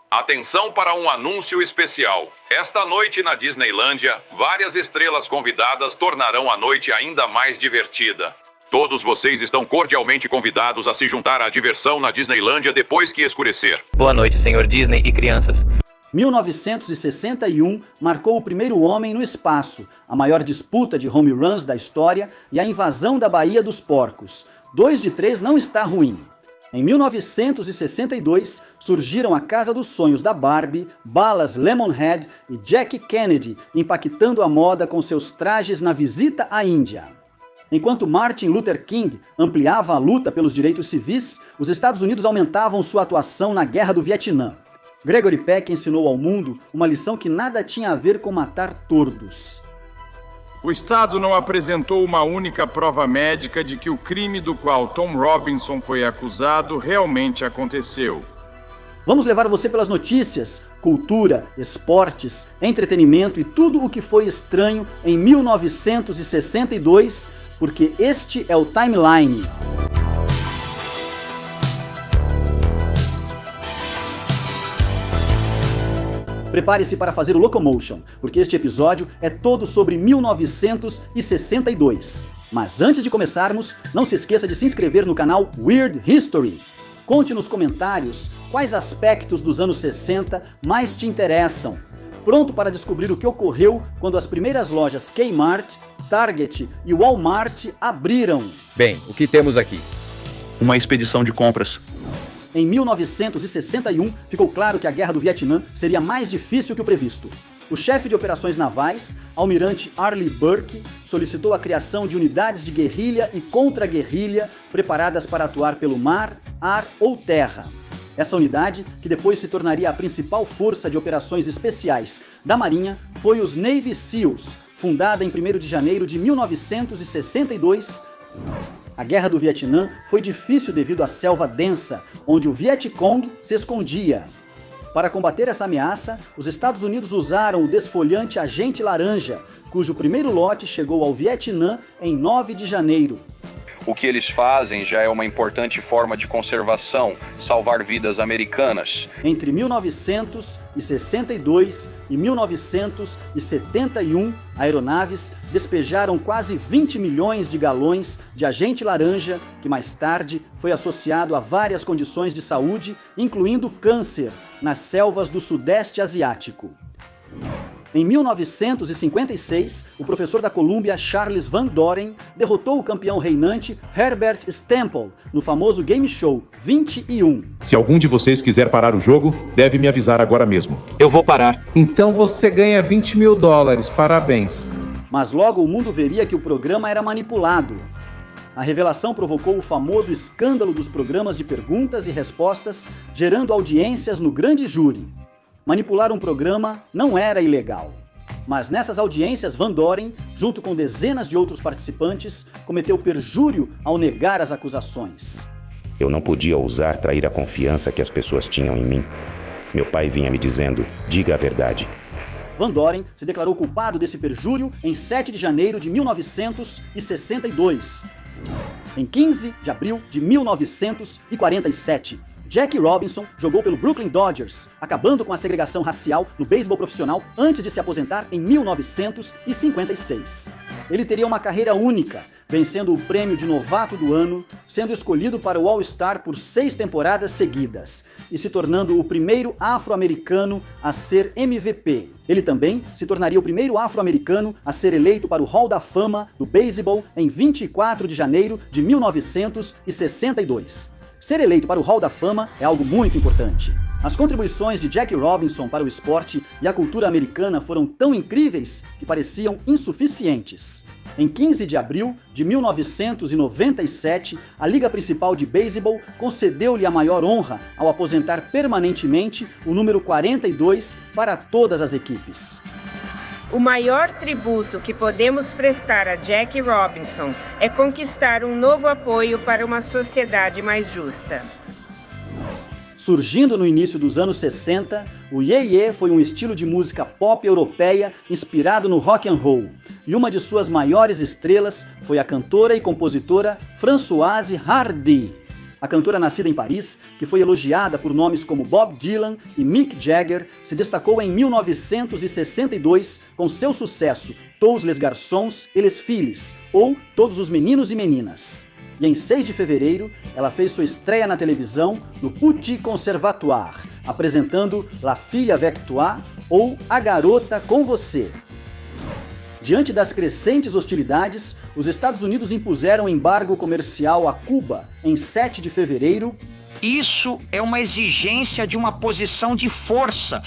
Atenção para um anúncio especial. Esta noite na Disneylândia, várias estrelas convidadas tornarão a noite ainda mais divertida. Todos vocês estão cordialmente convidados a se juntar à diversão na Disneylândia depois que escurecer. Boa noite, senhor Disney e crianças. 1961 marcou o primeiro homem no espaço, a maior disputa de home runs da história e a invasão da Baía dos Porcos. 2 de 3 não está ruim. Em 1962, surgiram a Casa dos Sonhos da Barbie, Balas Lemonhead e Jackie Kennedy, impactando a moda com seus trajes na visita à Índia. Enquanto Martin Luther King ampliava a luta pelos direitos civis, os Estados Unidos aumentavam sua atuação na Guerra do Vietnã. Gregory Peck ensinou ao mundo uma lição que nada tinha a ver com matar tordos. O Estado não apresentou uma única prova médica de que o crime do qual Tom Robinson foi acusado realmente aconteceu. Vamos levar você pelas notícias, cultura, esportes, entretenimento e tudo o que foi estranho em 1962, porque este é o Timeline. Prepare-se para fazer o Locomotion, porque este episódio é todo sobre 1962. Mas antes de começarmos, não se esqueça de se inscrever no canal Weird History. Conte nos comentários quais aspectos dos anos 60 mais te interessam. Pronto para descobrir o que ocorreu quando as primeiras lojas Kmart, Target e Walmart abriram? Bem, o que temos aqui? Uma expedição de compras. Em 1961, ficou claro que a Guerra do Vietnã seria mais difícil que o previsto. O chefe de operações navais, almirante Arleigh Burke, solicitou a criação de unidades de guerrilha e contra-guerrilha preparadas para atuar pelo mar, ar ou terra. Essa unidade, que depois se tornaria a principal força de operações especiais da Marinha, foi os Navy SEALs, fundada em 1º de janeiro de 1962. A Guerra do Vietnã foi difícil devido à selva densa, onde o Vietcong se escondia. Para combater essa ameaça, os Estados Unidos usaram o desfolhante Agente Laranja, cujo primeiro lote chegou ao Vietnã em 9 de janeiro. O que eles fazem já é uma importante forma de conservação, salvar vidas americanas. Entre 1962 e 1971, aeronaves despejaram quase 20 milhões de galões de agente laranja, que mais tarde foi associado a várias condições de saúde, incluindo câncer, nas selvas do Sudeste Asiático. Em 1956, o professor da Columbia Charles Van Doren derrotou o campeão reinante Herbert Stemple no famoso game show 21. Se algum de vocês quiser parar o jogo, deve me avisar agora mesmo. Eu vou parar. Então você ganha $20 mil, parabéns. Mas logo o mundo veria que o programa era manipulado. A revelação provocou o famoso escândalo dos programas de perguntas e respostas, gerando audiências no grande júri. Manipular um programa não era ilegal. Mas nessas audiências, Van Doren, junto com dezenas de outros participantes, cometeu perjúrio ao negar as acusações. Eu não podia ousar trair a confiança que as pessoas tinham em mim. Meu pai vinha me dizendo, diga a verdade. Van Doren se declarou culpado desse perjúrio em 7 de janeiro de 1962. Em 15 de abril de 1947, Jackie Robinson jogou pelo Brooklyn Dodgers, acabando com a segregação racial no beisebol profissional antes de se aposentar em 1956. Ele teria uma carreira única, vencendo o prêmio de novato do ano, sendo escolhido para o All-Star por 6 temporadas seguidas e se tornando o primeiro afro-americano a ser MVP. Ele também se tornaria o primeiro afro-americano a ser eleito para o Hall da Fama do beisebol em 24 de janeiro de 1962. Ser eleito para o Hall da Fama é algo muito importante. As contribuições de Jackie Robinson para o esporte e a cultura americana foram tão incríveis que pareciam insuficientes. Em 15 de abril de 1997, a Liga Principal de Beisebol concedeu-lhe a maior honra ao aposentar permanentemente o número 42 para todas as equipes. O maior tributo que podemos prestar a Jackie Robinson é conquistar um novo apoio para uma sociedade mais justa. Surgindo no início dos anos 60, o Ye-Ye foi um estilo de música pop europeia inspirado no rock and roll. E uma de suas maiores estrelas foi a cantora e compositora Françoise Hardy. A cantora nascida em Paris, que foi elogiada por nomes como Bob Dylan e Mick Jagger, se destacou em 1962 com seu sucesso Tous les garçons et les filles, ou Todos os meninos e meninas. E em 6 de fevereiro, ela fez sua estreia na televisão no Petit Conservatoire, apresentando La Fille avec toi, ou A Garota com Você. Diante das crescentes hostilidades, os Estados Unidos impuseram embargo comercial a Cuba em 7 de fevereiro. Isso é uma exigência de uma posição de força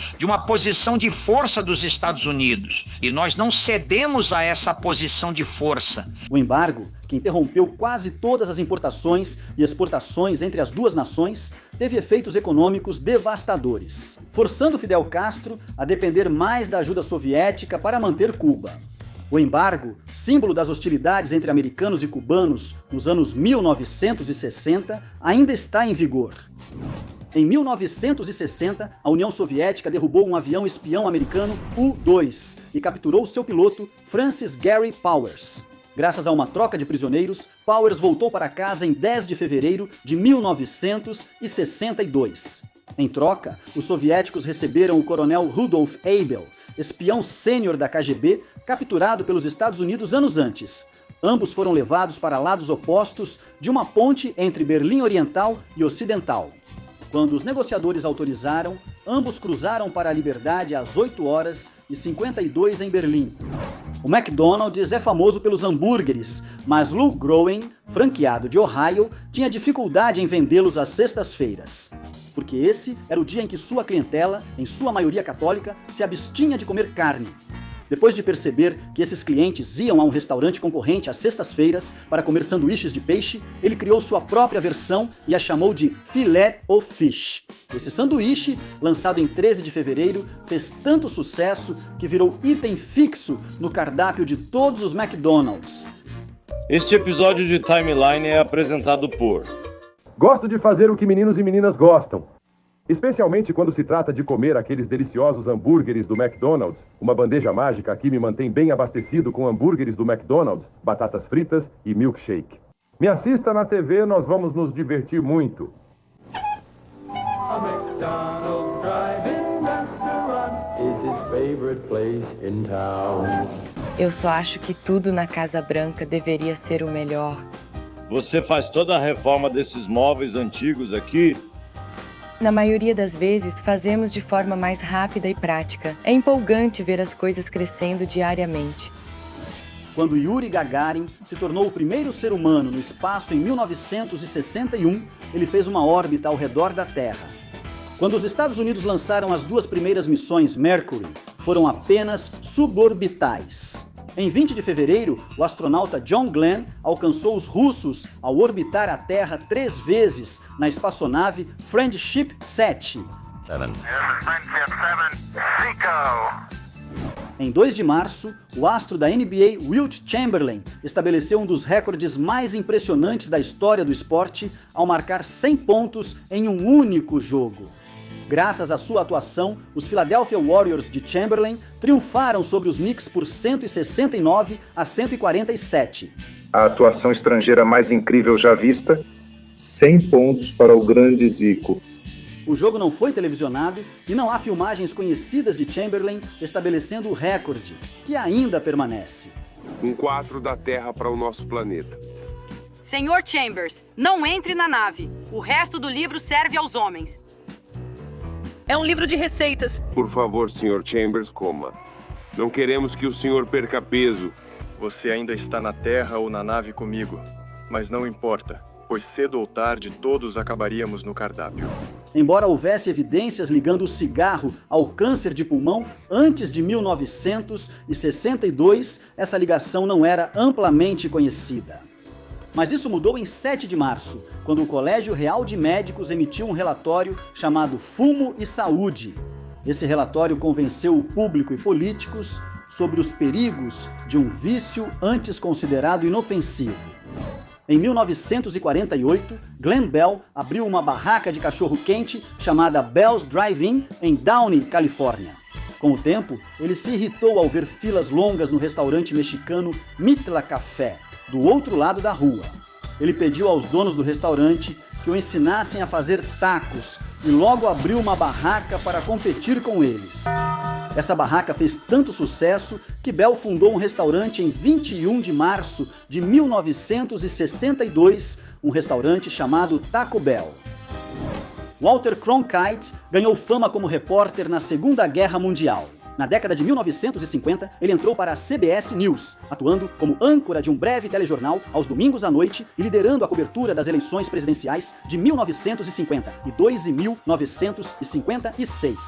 dos Estados Unidos. E nós não cedemos a essa posição de força. O embargo, que interrompeu quase todas as importações e exportações entre as duas nações, teve efeitos econômicos devastadores, forçando Fidel Castro a depender mais da ajuda soviética para manter Cuba. O embargo, símbolo das hostilidades entre americanos e cubanos nos anos 1960, ainda está em vigor. Em 1960, a União Soviética derrubou um avião espião americano U-2 e capturou seu piloto, Francis Gary Powers. Graças a uma troca de prisioneiros, Powers voltou para casa em 10 de fevereiro de 1962. Em troca, os soviéticos receberam o coronel Rudolf Abel, espião sênior da KGB, capturado pelos Estados Unidos anos antes. Ambos foram levados para lados opostos de uma ponte entre Berlim Oriental e Ocidental. Quando os negociadores autorizaram, ambos cruzaram para a liberdade às 8h52 em Berlim. O McDonald's é famoso pelos hambúrgueres, mas Lou Groen, franqueado de Ohio, tinha dificuldade em vendê-los às sextas-feiras, porque esse era o dia em que sua clientela, em sua maioria católica, se abstinha de comer carne. Depois de perceber que esses clientes iam a um restaurante concorrente às sextas-feiras para comer sanduíches de peixe, ele criou sua própria versão e a chamou de Filet o Fish. Esse sanduíche, lançado em 13 de fevereiro, fez tanto sucesso que virou item fixo no cardápio de todos os McDonald's. Este episódio de Timeline é apresentado por... Gosto de fazer o que meninos e meninas gostam. Especialmente quando se trata de comer aqueles deliciosos hambúrgueres do McDonald's. Uma bandeja mágica aqui me mantém bem abastecido com hambúrgueres do McDonald's, batatas fritas e milkshake. Me assista na TV, nós vamos nos divertir muito. A McDonald's drive-in restaurant is his favorite place in town. Eu só acho que tudo na Casa Branca deveria ser o melhor. Você faz toda a reforma desses móveis antigos aqui? Na maioria das vezes, fazemos de forma mais rápida e prática. É empolgante ver as coisas crescendo diariamente. Quando Yuri Gagarin se tornou o primeiro ser humano no espaço em 1961, ele fez uma órbita ao redor da Terra. Quando os Estados Unidos lançaram as 2 primeiras missões Mercury, foram apenas suborbitais. Em 20 de fevereiro, o astronauta John Glenn alcançou os russos ao orbitar a Terra 3 vezes na espaçonave Friendship 7. Em 2 de março, o astro da NBA Wilt Chamberlain estabeleceu um dos recordes mais impressionantes da história do esporte ao marcar 100 pontos em um único jogo. Graças à sua atuação, os Philadelphia Warriors de Chamberlain triunfaram sobre os Knicks por 169-147. A atuação estrangeira mais incrível já vista, 100 pontos para o grande Zico. O jogo não foi televisionado e não há filmagens conhecidas de Chamberlain estabelecendo o recorde, que ainda permanece. Um 4 da Terra para o nosso planeta. Senhor Chambers, não entre na nave. O resto do livro serve aos homens. É um livro de receitas. Por favor, Sr. Chambers, coma. Não queremos que o senhor perca peso. Você ainda está na Terra ou na nave comigo. Mas não importa, pois cedo ou tarde todos acabaríamos no cardápio. Embora houvesse evidências ligando o cigarro ao câncer de pulmão, antes de 1962, essa ligação não era amplamente conhecida. Mas isso mudou em 7 de março, quando o Colégio Real de Médicos emitiu um relatório chamado Fumo e Saúde. Esse relatório convenceu o público e políticos sobre os perigos de um vício antes considerado inofensivo. Em 1948, Glenn Bell abriu uma barraca de cachorro-quente chamada Bell's Drive-In em Downey, Califórnia. Com o tempo, ele se irritou ao ver filas longas no restaurante mexicano Mitla Café, do outro lado da rua. Ele pediu aos donos do restaurante que o ensinassem a fazer tacos e logo abriu uma barraca para competir com eles. Essa barraca fez tanto sucesso que Bell fundou um restaurante em 21 de março de 1962, um restaurante chamado Taco Bell. Walter Cronkite ganhou fama como repórter na Segunda Guerra Mundial. Na década de 1950, ele entrou para a CBS News, atuando como âncora de um breve telejornal aos domingos à noite e liderando a cobertura das eleições presidenciais de 1952 e 1956.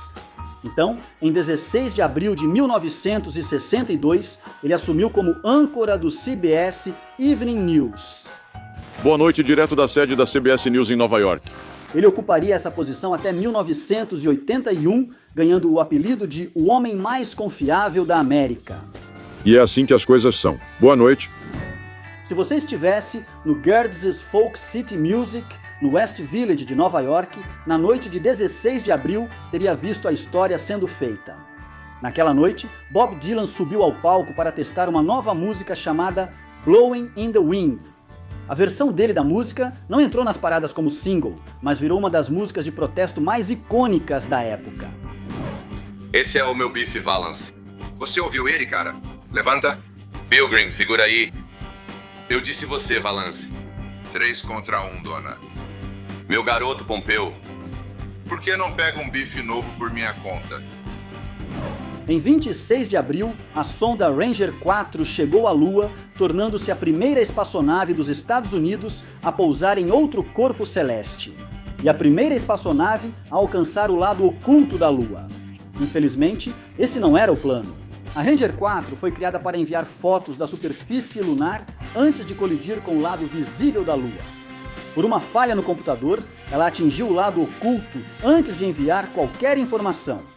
Então, em 16 de abril de 1962, ele assumiu como âncora do CBS Evening News. Boa noite, direto da sede da CBS News em Nova York. Ele ocuparia essa posição até 1981, ganhando o apelido de o homem mais confiável da América. E é assim que as coisas são. Boa noite. Se você estivesse no Gerdes Folk City Music, no West Village de Nova York, na noite de 16 de abril, teria visto a história sendo feita. Naquela noite, Bob Dylan subiu ao palco para testar uma nova música chamada Blowing in the Wind. A versão dele da música não entrou nas paradas como single, mas virou uma das músicas de protesto mais icônicas da época. Esse é o meu bife Valance. Você ouviu ele, cara? Levanta. Pilgrim, segura aí. Eu disse você, Valance. 3 contra 1, dona. Meu garoto Pompeu. Por que não pega um bife novo por minha conta? Em 26 de abril, a sonda Ranger 4 chegou à Lua, tornando-se a primeira espaçonave dos Estados Unidos a pousar em outro corpo celeste. E a primeira espaçonave a alcançar o lado oculto da Lua. Infelizmente, esse não era o plano. A Ranger 4 foi criada para enviar fotos da superfície lunar antes de colidir com o lado visível da Lua. Por uma falha no computador, ela atingiu o lado oculto antes de enviar qualquer informação.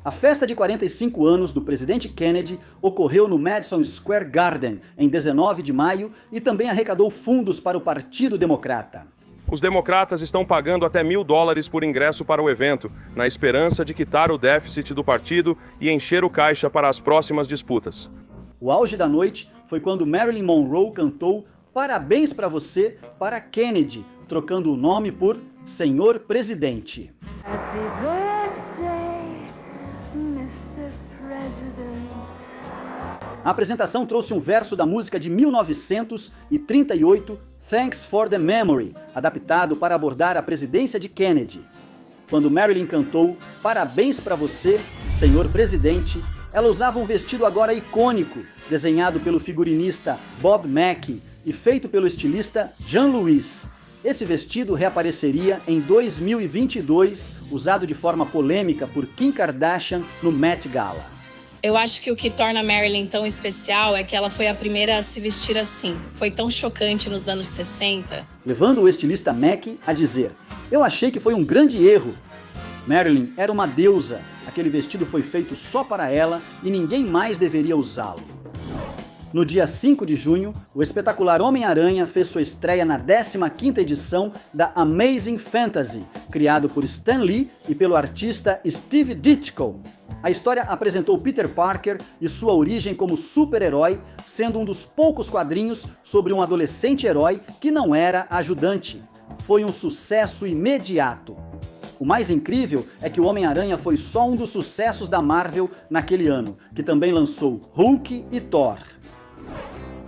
A festa de 45 anos do presidente Kennedy ocorreu no Madison Square Garden em 19 de maio e também arrecadou fundos para o Partido Democrata. Os democratas estão pagando até $1.000 por ingresso para o evento, na esperança de quitar o déficit do partido e encher o caixa para as próximas disputas. O auge da noite foi quando Marilyn Monroe cantou Parabéns para você para Kennedy, trocando o nome por Senhor Presidente. A apresentação trouxe um verso da música de 1938, Thanks for the Memory, adaptado para abordar a presidência de Kennedy. Quando Marilyn cantou Parabéns para você, Senhor Presidente, ela usava um vestido agora icônico, desenhado pelo figurinista Bob Mackie e feito pelo estilista Jean Louis. Esse vestido reapareceria em 2022, usado de forma polêmica por Kim Kardashian no Met Gala. Eu acho que o que torna Marilyn tão especial é que ela foi a primeira a se vestir assim. Foi tão chocante nos anos 60. Levando o estilista Mackie a dizer, eu achei que foi um grande erro. Marilyn era uma deusa, aquele vestido foi feito só para ela e ninguém mais deveria usá-lo. No dia 5 de junho, o espetacular Homem-Aranha fez sua estreia na 15ª edição da Amazing Fantasy, criado por Stan Lee e pelo artista Steve Ditko. A história apresentou Peter Parker e sua origem como super-herói, sendo um dos poucos quadrinhos sobre um adolescente herói que não era ajudante. Foi um sucesso imediato. O mais incrível é que o Homem-Aranha foi só um dos sucessos da Marvel naquele ano, que também lançou Hulk e Thor.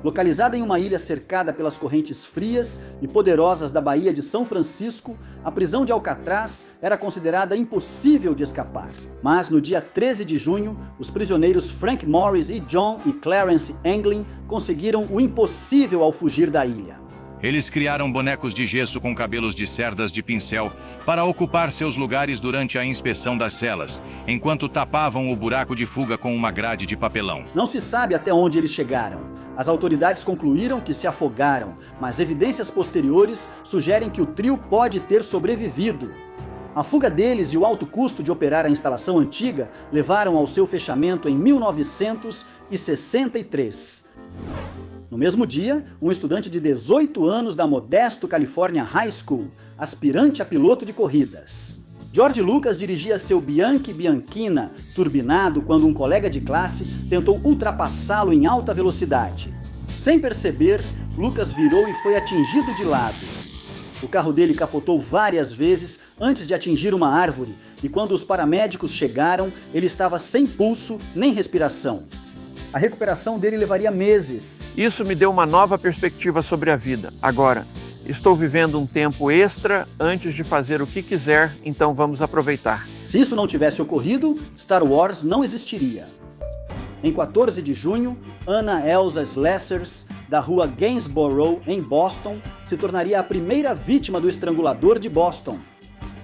Localizada em uma ilha cercada pelas correntes frias e poderosas da Baía de São Francisco, a prisão de Alcatraz era considerada impossível de escapar. Mas no dia 13 de junho, os prisioneiros Frank Morris e John e Clarence Anglin conseguiram o impossível ao fugir da ilha. Eles criaram bonecos de gesso com cabelos de cerdas de pincel para ocupar seus lugares durante a inspeção das celas, enquanto tapavam o buraco de fuga com uma grade de papelão. Não se sabe até onde eles chegaram. As autoridades concluíram que se afogaram, mas evidências posteriores sugerem que o trio pode ter sobrevivido. A fuga deles e o alto custo de operar a instalação antiga levaram ao seu fechamento em 1963. No mesmo dia, um estudante de 18 anos da Modesto California High School, aspirante a piloto de corridas. George Lucas dirigia seu Bianchi Bianchina turbinado quando um colega de classe tentou ultrapassá-lo em alta velocidade. Sem perceber, Lucas virou e foi atingido de lado. O carro dele capotou várias vezes antes de atingir uma árvore, e quando os paramédicos chegaram, ele estava sem pulso nem respiração. A recuperação dele levaria meses. Isso me deu uma nova perspectiva sobre a vida. Agora, estou vivendo um tempo extra antes de fazer o que quiser, então vamos aproveitar. Se isso não tivesse ocorrido, Star Wars não existiria. Em 14 de junho, Anna Elsa Slessers, da rua Gainsborough, em Boston, se tornaria a primeira vítima do estrangulador de Boston.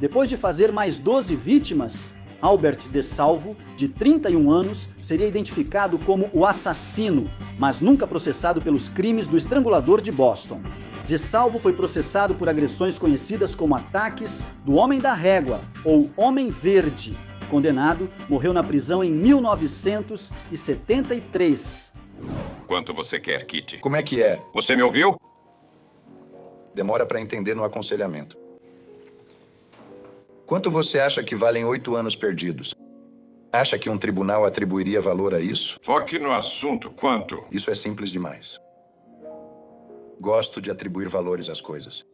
Depois de fazer mais 12 vítimas, Albert DeSalvo, de 31 anos, seria identificado como o assassino, mas nunca processado pelos crimes do estrangulador de Boston. DeSalvo foi processado por agressões conhecidas como ataques do Homem da Régua, ou Homem Verde. Condenado, morreu na prisão em 1973. Quanto você quer, Kitty? Como é que é? Você me ouviu? Demora para entender no aconselhamento. Quanto você acha que valem 8 anos perdidos? Acha que um tribunal atribuiria valor a isso? Foque no assunto. Quanto? Isso é simples demais. Gosto de atribuir valores às coisas.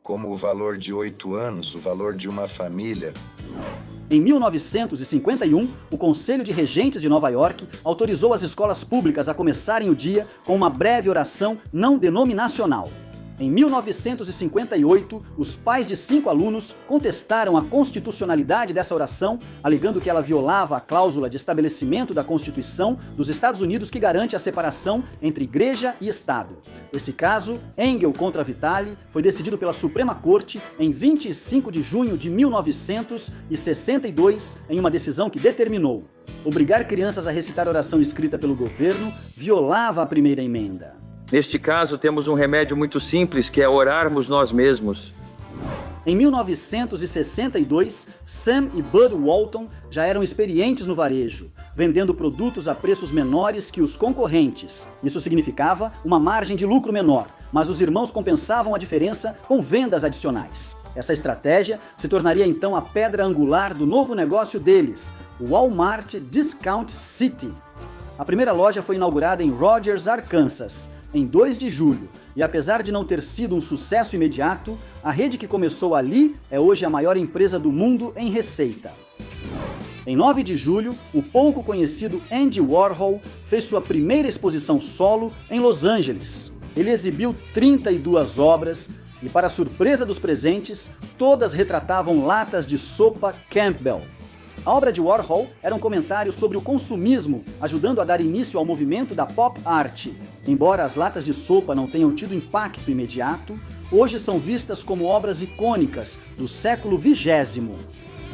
Como o valor de 8 anos, o valor de uma família. Em 1951, o Conselho de Regentes de Nova York autorizou as escolas públicas a começarem o dia com uma breve oração não denominacional. Em 1958, os pais de 5 alunos contestaram a constitucionalidade dessa oração, alegando que ela violava a cláusula de estabelecimento da Constituição dos Estados Unidos que garante a separação entre igreja e Estado. Esse caso, Engel contra Vitale, foi decidido pela Suprema Corte em 25 de junho de 1962, em uma decisão que determinou: obrigar crianças a recitar oração escrita pelo governo violava a primeira emenda. Neste caso, temos um remédio muito simples, que é orarmos nós mesmos. Em 1962, Sam e Bud Walton já eram experientes no varejo, vendendo produtos a preços menores que os concorrentes. Isso significava uma margem de lucro menor, mas os irmãos compensavam a diferença com vendas adicionais. Essa estratégia se tornaria então a pedra angular do novo negócio deles, o Walmart Discount City. A primeira loja foi inaugurada em Rogers, Arkansas, em 2 de julho, e apesar de não ter sido um sucesso imediato, a rede que começou ali é hoje a maior empresa do mundo em receita. Em 9 de julho, o pouco conhecido Andy Warhol fez sua primeira exposição solo em Los Angeles. Ele exibiu 32 obras e, para surpresa dos presentes, todas retratavam latas de sopa Campbell. A obra de Warhol era um comentário sobre o consumismo, ajudando a dar início ao movimento da pop art. Embora as latas de sopa não tenham tido impacto imediato, hoje são vistas como obras icônicas do século XX.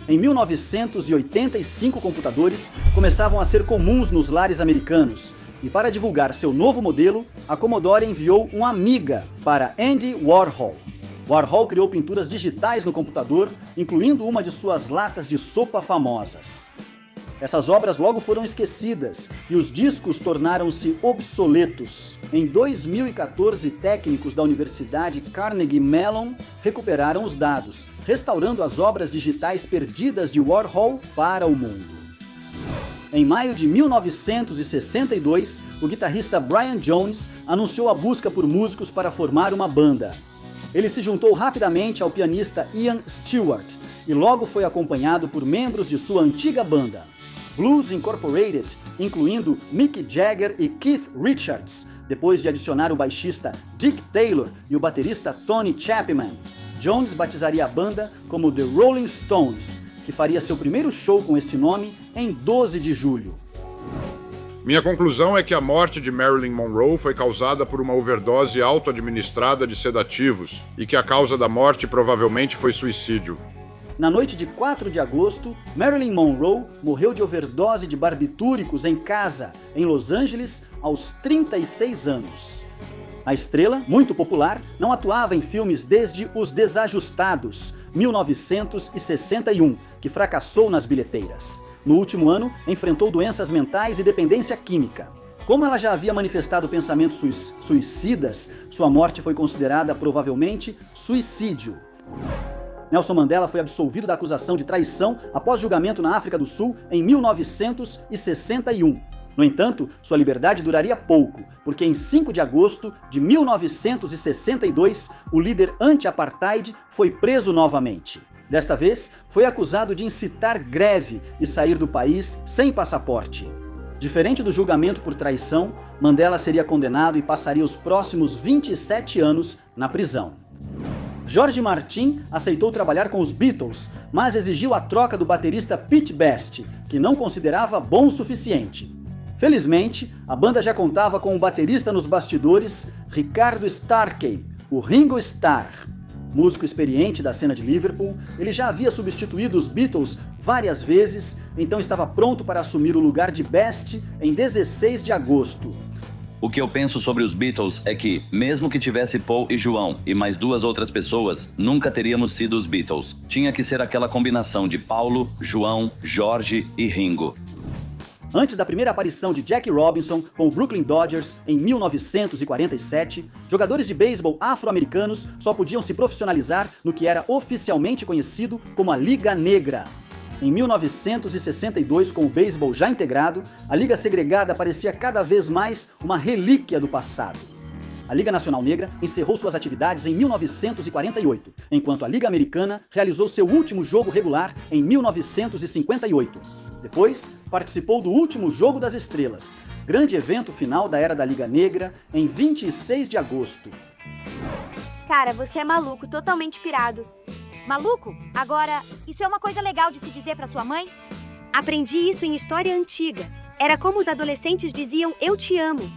Em 1985, computadores começavam a ser comuns nos lares americanos, e para divulgar seu novo modelo, a Commodore enviou um Amiga para Andy Warhol. Warhol criou pinturas digitais no computador, incluindo uma de suas latas de sopa famosas. Essas obras logo foram esquecidas e os discos tornaram-se obsoletos. Em 2014, técnicos da Universidade Carnegie Mellon recuperaram os dados, restaurando as obras digitais perdidas de Warhol para o mundo. Em maio de 1962, o guitarrista Brian Jones anunciou a busca por músicos para formar uma banda. Ele se juntou rapidamente ao pianista Ian Stewart e logo foi acompanhado por membros de sua antiga banda, Blues Incorporated, incluindo Mick Jagger e Keith Richards, depois de adicionar o baixista Dick Taylor e o baterista Tony Chapman. Jones batizaria a banda como The Rolling Stones, que faria seu primeiro show com esse nome em 12 de julho. Minha conclusão é que a morte de Marilyn Monroe foi causada por uma overdose auto-administrada de sedativos e que a causa da morte provavelmente foi suicídio. Na noite de 4 de agosto, Marilyn Monroe morreu de overdose de barbitúricos em casa, em Los Angeles, aos 36 anos. A estrela, muito popular, não atuava em filmes desde Os Desajustados, 1961, que fracassou nas bilheteiras. No último ano, enfrentou doenças mentais e dependência química. Como ela já havia manifestado pensamentos suicidas, sua morte foi considerada provavelmente suicídio. Nelson Mandela foi absolvido da acusação de traição após julgamento na África do Sul em 1961. No entanto, sua liberdade duraria pouco, porque em 5 de agosto de 1962, o líder anti-apartheid foi preso novamente. Desta vez, foi acusado de incitar greve e sair do país sem passaporte. Diferente do julgamento por traição, Mandela seria condenado e passaria os próximos 27 anos na prisão. George Martin aceitou trabalhar com os Beatles, mas exigiu a troca do baterista Pete Best, que não considerava bom o suficiente. Felizmente, a banda já contava com um baterista nos bastidores, Ricardo Starkey, o Ringo Starr. Músico experiente da cena de Liverpool, ele já havia substituído os Beatles várias vezes, então estava pronto para assumir o lugar de Best em 16 de agosto. O que eu penso sobre os Beatles é que, mesmo que tivesse Paul e João e mais 2 outras pessoas, nunca teríamos sido os Beatles. Tinha que ser aquela combinação de Paulo, João, Jorge e Ringo. Antes da primeira aparição de Jackie Robinson com o Brooklyn Dodgers em 1947, jogadores de beisebol afro-americanos só podiam se profissionalizar no que era oficialmente conhecido como a Liga Negra. Em 1962, com o beisebol já integrado, a Liga Segregada parecia cada vez mais uma relíquia do passado. A Liga Nacional Negra encerrou suas atividades em 1948, enquanto a Liga Americana realizou seu último jogo regular em 1958. Depois, participou do último Jogo das Estrelas, grande evento final da Era da Liga Negra, em 26 de agosto. Cara, você é maluco, totalmente pirado. Maluco? Agora, isso é uma coisa legal de se dizer pra sua mãe? Aprendi isso em história antiga. Era como os adolescentes diziam "eu te amo".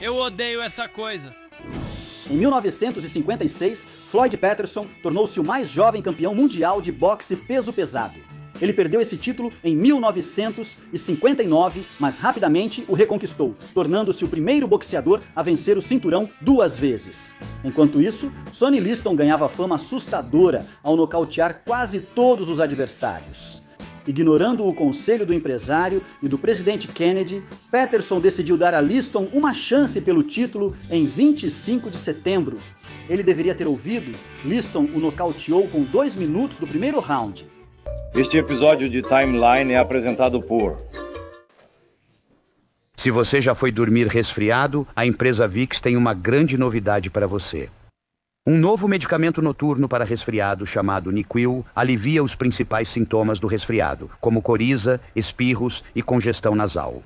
Eu odeio essa coisa. Em 1956, Floyd Patterson tornou-se o mais jovem campeão mundial de boxe peso pesado. Ele perdeu esse título em 1959, mas rapidamente o reconquistou, tornando-se o primeiro boxeador a vencer o cinturão 2 vezes. Enquanto isso, Sonny Liston ganhava fama assustadora ao nocautear quase todos os adversários. Ignorando o conselho do empresário e do presidente Kennedy, Patterson decidiu dar a Liston uma chance pelo título em 25 de setembro. Ele deveria ter ouvido. Liston o nocauteou com 2 minutos do primeiro round. Este episódio de Timeline é apresentado por... Se você já foi dormir resfriado, a empresa Vicks tem uma grande novidade para você. Um novo medicamento noturno para resfriado chamado NyQuil alivia os principais sintomas do resfriado, como coriza, espirros e congestão nasal.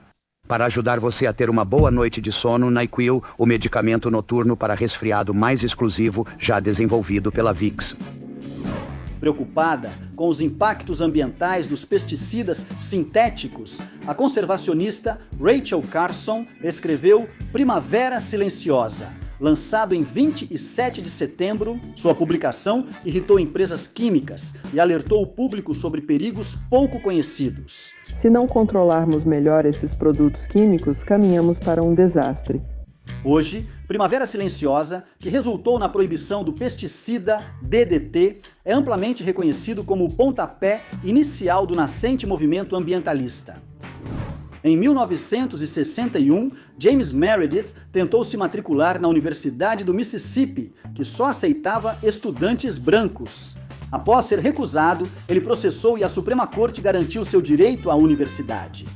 Para ajudar você a ter uma boa noite de sono, NyQuil, o medicamento noturno para resfriado mais exclusivo já desenvolvido pela Vicks. Preocupada com os impactos ambientais dos pesticidas sintéticos, a conservacionista Rachel Carson escreveu Primavera Silenciosa. Lançado em 27 de setembro, sua publicação irritou empresas químicas e alertou o público sobre perigos pouco conhecidos. Se não controlarmos melhor esses produtos químicos, caminhamos para um desastre. Hoje, Primavera Silenciosa, que resultou na proibição do pesticida DDT, é amplamente reconhecido como o pontapé inicial do nascente movimento ambientalista. Em 1961, James Meredith tentou se matricular na Universidade do Mississippi, que só aceitava estudantes brancos. Após ser recusado, ele processou e a Suprema Corte garantiu seu direito à universidade.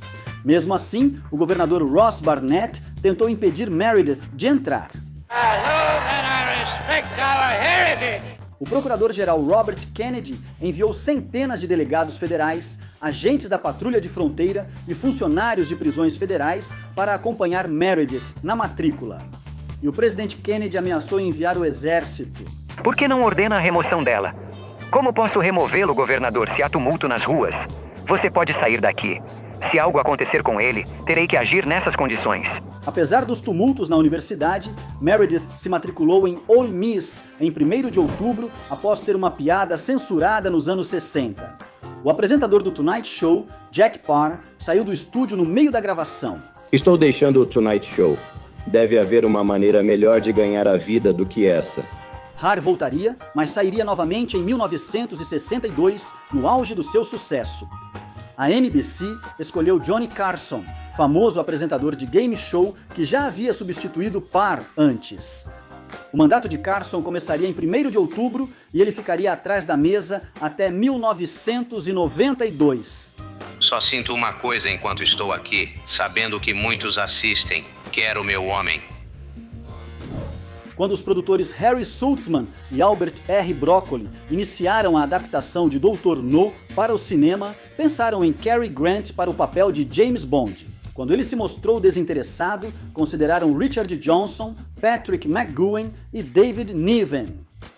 Mesmo assim, o governador Ross Barnett tentou impedir Meredith de entrar. O procurador-geral Robert Kennedy enviou centenas de delegados federais, agentes da patrulha de fronteira e funcionários de prisões federais para acompanhar Meredith na matrícula. E o presidente Kennedy ameaçou enviar o exército. Por que não ordena a remoção dela? Como posso removê-lo, governador, se há tumulto nas ruas? Você pode sair daqui. Se algo acontecer com ele, terei que agir nessas condições. Apesar dos tumultos na universidade, Meredith se matriculou em Ole Miss em 1º de outubro, após ter uma piada censurada nos anos 60. O apresentador do Tonight Show, Jack Paar, saiu do estúdio no meio da gravação. Estou deixando o Tonight Show. Deve haver uma maneira melhor de ganhar a vida do que essa. Haar voltaria, mas sairia novamente em 1962, no auge do seu sucesso. A NBC escolheu Johnny Carson, famoso apresentador de game show que já havia substituído Paar antes. O mandato de Carson começaria em 1º de outubro e ele ficaria atrás da mesa até 1992. Só sinto uma coisa enquanto estou aqui, sabendo que muitos assistem. Quero meu homem. Quando os produtores Harry Saltzman e Albert R. Broccoli iniciaram a adaptação de Dr. No para o cinema, pensaram em Cary Grant para o papel de James Bond. Quando ele se mostrou desinteressado, consideraram Richard Johnson, Patrick McGoohan e David Niven.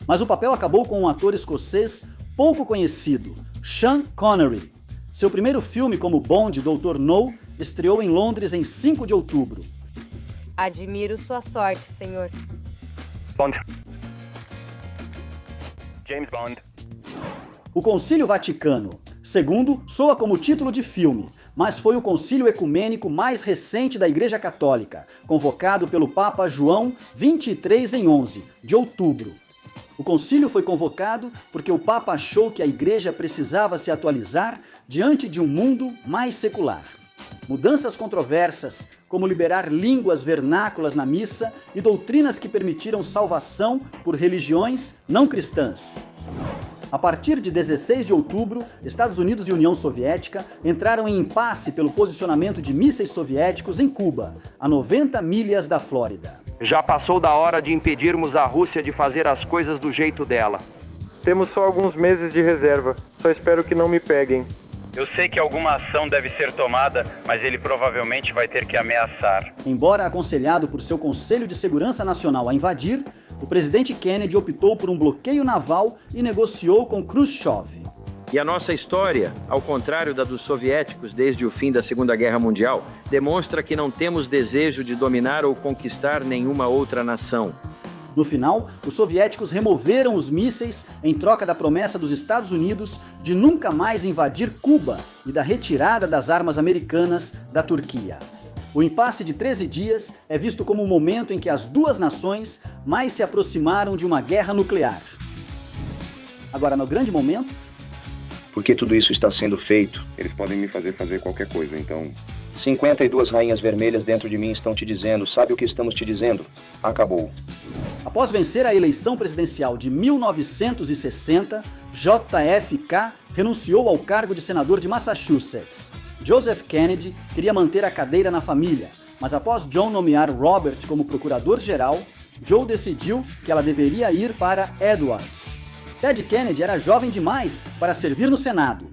Mas o papel acabou com um ator escocês pouco conhecido, Sean Connery. Seu primeiro filme como Bond, Dr. No, estreou em Londres em 5 de outubro. Admiro sua sorte, senhor. Bond. James Bond. O Concílio Vaticano II soa como título de filme, mas foi o concílio ecumênico mais recente da Igreja Católica, convocado pelo Papa João 23 em 11 de outubro. O concílio foi convocado porque o Papa achou que a Igreja precisava se atualizar diante de um mundo mais secular. Mudanças controversas, como liberar línguas vernáculas na missa e doutrinas que permitiram salvação por religiões não cristãs. A partir de 16 de outubro, Estados Unidos e União Soviética entraram em impasse pelo posicionamento de mísseis soviéticos em Cuba, a 90 milhas da Flórida. Já passou da hora de impedirmos a Rússia de fazer as coisas do jeito dela. Temos só alguns meses de reserva. Só espero que não me peguem. Eu sei que alguma ação deve ser tomada, mas ele provavelmente vai ter que ameaçar. Embora aconselhado por seu Conselho de Segurança Nacional a invadir, o presidente Kennedy optou por um bloqueio naval e negociou com Khrushchev. E a nossa história, ao contrário da dos soviéticos desde o fim da Segunda Guerra Mundial, demonstra que não temos desejo de dominar ou conquistar nenhuma outra nação. No final, os soviéticos removeram os mísseis em troca da promessa dos Estados Unidos de nunca mais invadir Cuba e da retirada das armas americanas da Turquia. O impasse de 13 dias é visto como o momento em que as duas nações mais se aproximaram de uma guerra nuclear. Agora, no grande momento... Por que tudo isso está sendo feito? Eles podem me fazer qualquer coisa, então... 52 rainhas vermelhas dentro de mim estão te dizendo, sabe o que estamos te dizendo? Acabou. Após vencer a eleição presidencial de 1960, JFK renunciou ao cargo de senador de Massachusetts. Joseph Kennedy queria manter a cadeira na família, mas após John nomear Robert como procurador-geral, Joe decidiu que ela deveria ir para Edwards. Ted Kennedy era jovem demais para servir no Senado.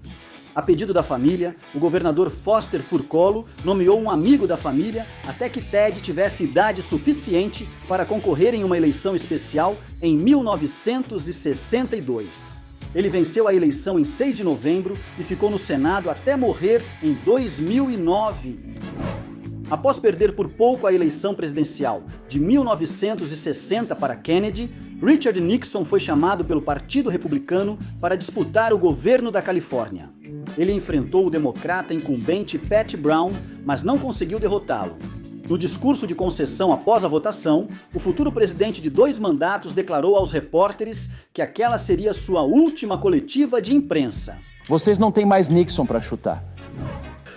A pedido da família, o governador Foster Furcolo nomeou um amigo da família até que Ted tivesse idade suficiente para concorrer em uma eleição especial em 1962. Ele venceu a eleição em 6 de novembro e ficou no Senado até morrer em 2009. Após perder por pouco a eleição presidencial de 1960 para Kennedy, Richard Nixon foi chamado pelo Partido Republicano para disputar o governo da Califórnia. Ele enfrentou o democrata incumbente Pat Brown, mas não conseguiu derrotá-lo. No discurso de concessão após a votação, o futuro presidente de 2 mandatos declarou aos repórteres que aquela seria sua última coletiva de imprensa. Vocês não têm mais Nixon para chutar.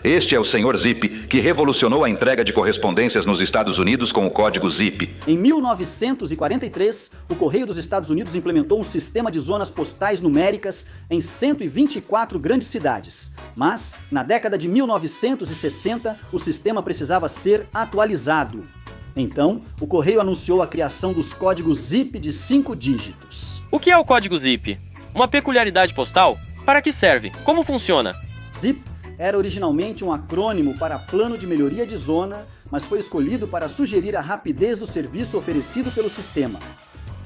Este é o Sr. Zip, que revolucionou a entrega de correspondências nos Estados Unidos com o código Zip. Em 1943, o Correio dos Estados Unidos implementou um sistema de zonas postais numéricas em 124 grandes cidades. Mas, na década de 1960, o sistema precisava ser atualizado. Então, o Correio anunciou a criação dos códigos Zip de 5 dígitos. O que é o código Zip? Uma peculiaridade postal? Para que serve? Como funciona? Zip era originalmente um acrônimo para Plano de Melhoria de Zona, mas foi escolhido para sugerir a rapidez do serviço oferecido pelo sistema.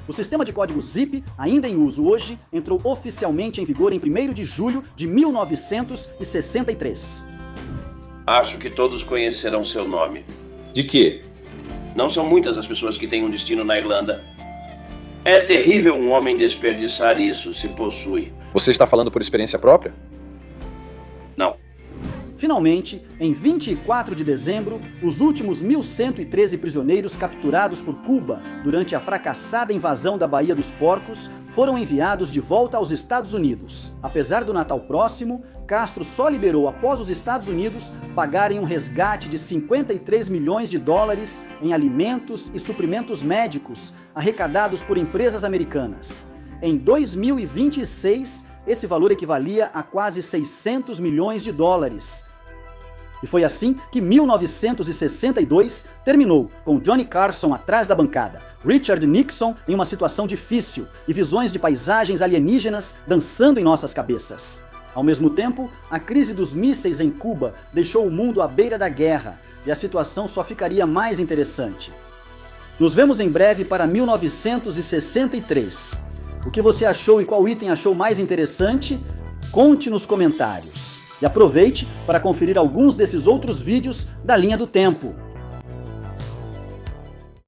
O sistema de código Zip, ainda em uso hoje, entrou oficialmente em vigor em 1º de julho de 1963. Acho que todos conhecerão seu nome. De quê? Não são muitas as pessoas que têm um destino na Irlanda. É terrível um homem desperdiçar isso, se possui. Você está falando por experiência própria? Não. Finalmente, em 24 de dezembro, os últimos 1.113 prisioneiros capturados por Cuba durante a fracassada invasão da Baía dos Porcos foram enviados de volta aos Estados Unidos. Apesar do Natal próximo, Castro só liberou após os Estados Unidos pagarem um resgate de 53 milhões de dólares em alimentos e suprimentos médicos arrecadados por empresas americanas. Em 2026, esse valor equivalia a quase 600 milhões de dólares. E foi assim que 1962 terminou, com Johnny Carson atrás da bancada, Richard Nixon em uma situação difícil e visões de paisagens alienígenas dançando em nossas cabeças. Ao mesmo tempo, a crise dos mísseis em Cuba deixou o mundo à beira da guerra e a situação só ficaria mais interessante. Nos vemos em breve para 1963. O que você achou e qual item achou mais interessante? Conte nos comentários. E aproveite para conferir alguns desses outros vídeos da Linha do Tempo.